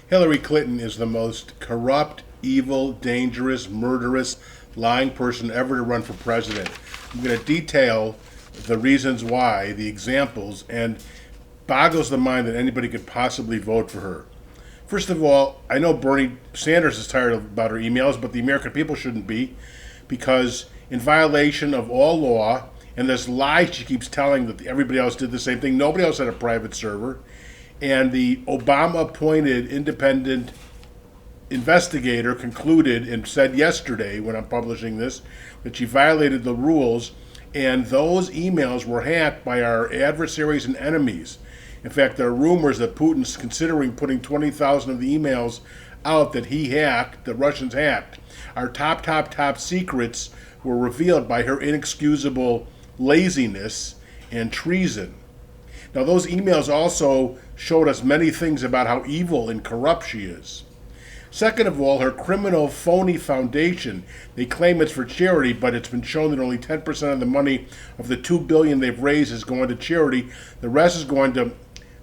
Hillary Clinton is the most corrupt, evil, dangerous, murderous, lying person ever to run for president. I'm going to detail the reasons why, the examples, and boggles the mind that anybody could possibly vote for her. First of all, I know Bernie Sanders is tired about her emails, but the American people shouldn't be, because in violation of all law, and this lie she keeps telling that everybody else did the same thing, nobody else had a private server, and the Obama-appointed independent investigator concluded and said yesterday, when I'm publishing this, that she violated the rules, and those emails were hacked by our adversaries and enemies. In fact, there are rumors that Putin's considering putting 20,000 of the emails out that he hacked, the Russians hacked. Our top secrets were revealed by her inexcusable laziness and treason. Now, those emails also showed us many things about how evil and corrupt she is. Second of all, her criminal phony foundation, they claim it's for charity, but it's been shown that only 10% of the money of the $2 billion they've raised is going to charity. The rest is going to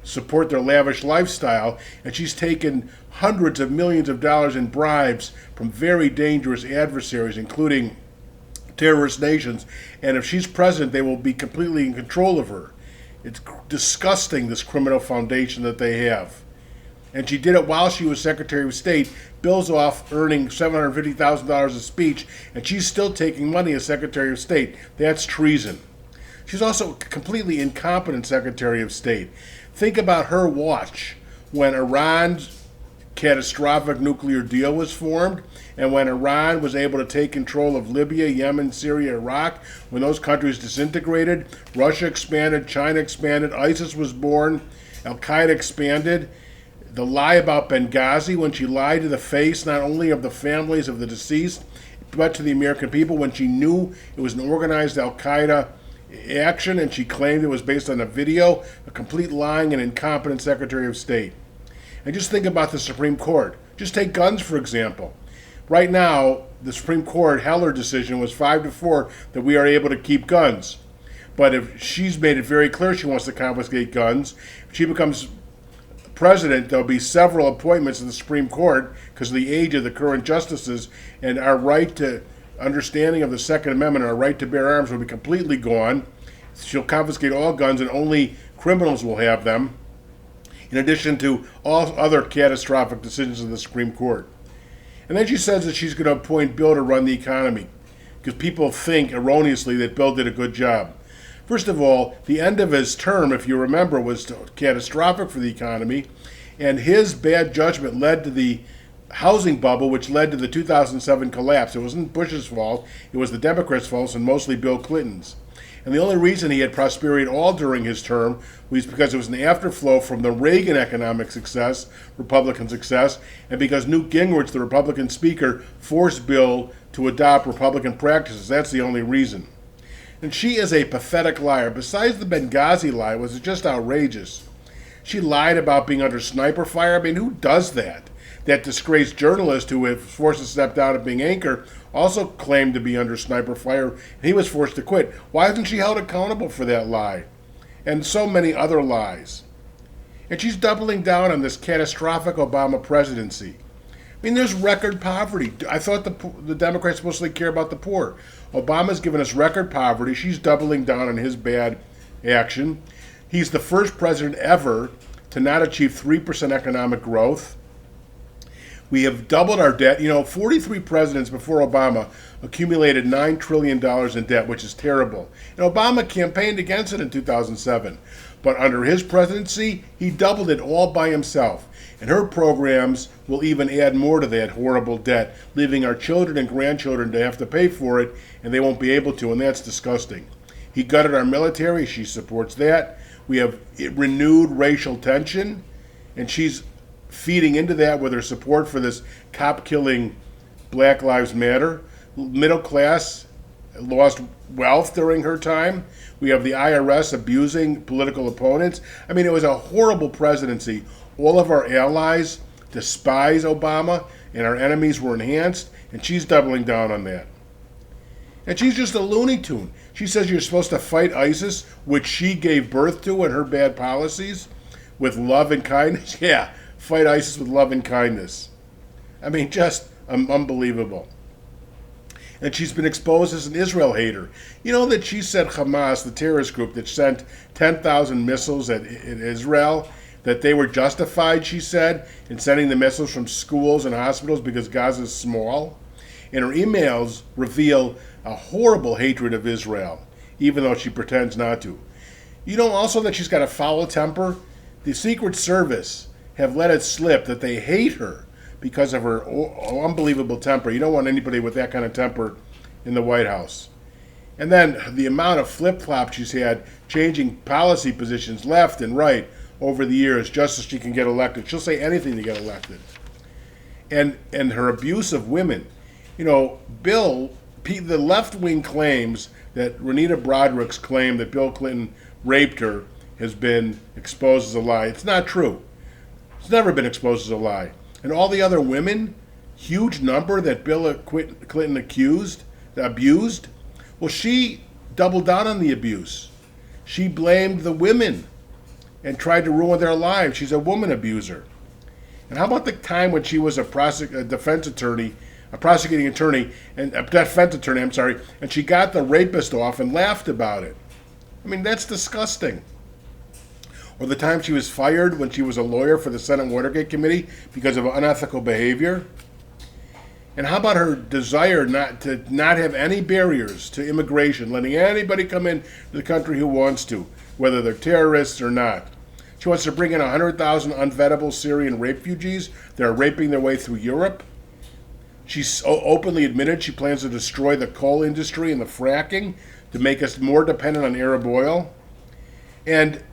support their lavish lifestyle, and she's taken hundreds of millions of dollars in bribes from very dangerous adversaries, including terrorist nations. And if she's president, they will be completely in control of her. It's disgusting, this criminal foundation that they have. And she did it while she was Secretary of State. Bill's off earning $750,000 a speech, and she's still taking money as Secretary of State. That's treason. She's also a completely incompetent Secretary of State. Think about her watch when Iran's catastrophic nuclear deal was formed, and when Iran was able to take control of Libya, Yemen, Syria, Iraq, when those countries disintegrated, Russia expanded, China expanded, ISIS was born, Al-Qaeda expanded. The lie about Benghazi, when she lied to the face not only of the families of the deceased, but to the American people, when she knew it was an organized Al-Qaeda action and she claimed it was based on a video, a complete lying and incompetent Secretary of State. And just think about the Supreme Court. Just take guns, for example. Right now, the Supreme Court Heller decision was 5-4 that we are able to keep guns. But if she's made it very clear she wants to confiscate guns, if she becomes president, there'll be several appointments in the Supreme Court because of the age of the current justices, and our right to understanding of the Second Amendment, our right to bear arms, will be completely gone. She'll confiscate all guns and only criminals will have them, in addition to all other catastrophic decisions of the Supreme Court. And then she says that she's going to appoint Bill to run the economy because people think erroneously that Bill did a good job. First of all, the end of his term, if you remember, was catastrophic for the economy, and his bad judgment led to the housing bubble, which led to the 2007 collapse. It wasn't Bush's fault, it was the Democrats' fault, and mostly Bill Clinton's. And the only reason he had prosperity at all during his term was because it was an afterflow from the Reagan economic success, Republican success, and because Newt Gingrich, the Republican speaker, forced Bill to adopt Republican practices. That's the only reason. And she is a pathetic liar. Besides the Benghazi lie, was just outrageous. She lied about being under sniper fire. I mean, who does that? That disgraced journalist who was forced to step down at being anchor also claimed to be under sniper fire, and he was forced to quit. Why isn't she held accountable for that lie? And so many other lies. And she's doubling down on this catastrophic Obama presidency. I mean, there's record poverty. I thought the Democrats mostly care about the poor. Obama's given us record poverty. She's doubling down on his bad action. He's the first president ever to not achieve 3% economic growth. We have doubled our debt. 43 presidents before Obama accumulated $9 trillion in debt, which is terrible. And Obama campaigned against it in 2007. But under his presidency, he doubled it all by himself. And her programs will even add more to that horrible debt, leaving our children and grandchildren to have to pay for it, and they won't be able to, and that's disgusting. He gutted our military. She supports that. We have renewed racial tension, and she's feeding into that with her support for this cop-killing Black Lives Matter. Middle class lost wealth during her time. We have the IRS abusing political opponents. I mean, it was a horrible presidency. All of our allies despise Obama, and our enemies were enhanced, and she's doubling down on that. And she's just a Looney Tune. She says you're supposed to fight ISIS, which she gave birth to in her bad policies, with love and kindness. Yeah, fight ISIS with love and kindness. I mean, just unbelievable. And she's been exposed as an Israel hater. You know that she said Hamas, the terrorist group that sent 10,000 missiles at Israel, that they were justified, she said, in sending the missiles from schools and hospitals because Gaza is small? And her emails reveal a horrible hatred of Israel, even though she pretends not to. You know also that she's got a foul temper? The Secret Service have let it slip that they hate her because of her unbelievable temper. You don't want anybody with that kind of temper in the White House. And then the amount of flip-flops she's had, changing policy positions left and right over the years just so she can get elected. She'll say anything to get elected. And her abuse of women. You know, the left wing claims that Renita Broderick's claim that Bill Clinton raped her has been exposed as a lie. It's not true. It's never been exposed as a lie. And all the other women, huge number that Bill Clinton abused, well, she doubled down on the abuse. She blamed the women and tried to ruin their lives. She's a woman abuser. And how about the time when she was a defense attorney, and she got the rapist off and laughed about it? I mean, that's disgusting. Or the time she was fired when she was a lawyer for the Senate Watergate Committee because of unethical behavior. And how about her desire not have any barriers to immigration, letting anybody come in to the country who wants to, whether they're terrorists or not. She wants to bring in 100,000 unvettable Syrian refugees that are raping their way through Europe. She's openly admitted she plans to destroy the coal industry and the fracking to make us more dependent on Arab oil. And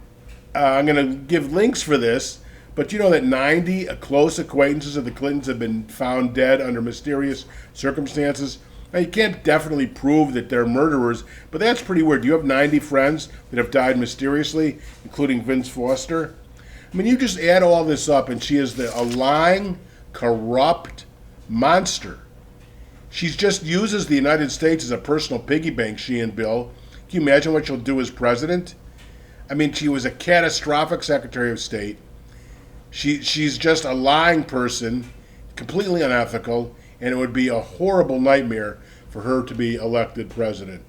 I'm going to give links for this, but you know that 90 close acquaintances of the Clintons have been found dead under mysterious circumstances. Now, you can't definitely prove that they're murderers, but that's pretty weird. You have 90 friends that have died mysteriously, including Vince Foster. I mean, you just add all this up, and she is a lying, corrupt monster. She just uses the United States as a personal piggy bank, she and Bill. Can you imagine what she'll do as president? I mean, she was a catastrophic Secretary of State. She's just a lying person, completely unethical, and it would be a horrible nightmare for her to be elected president.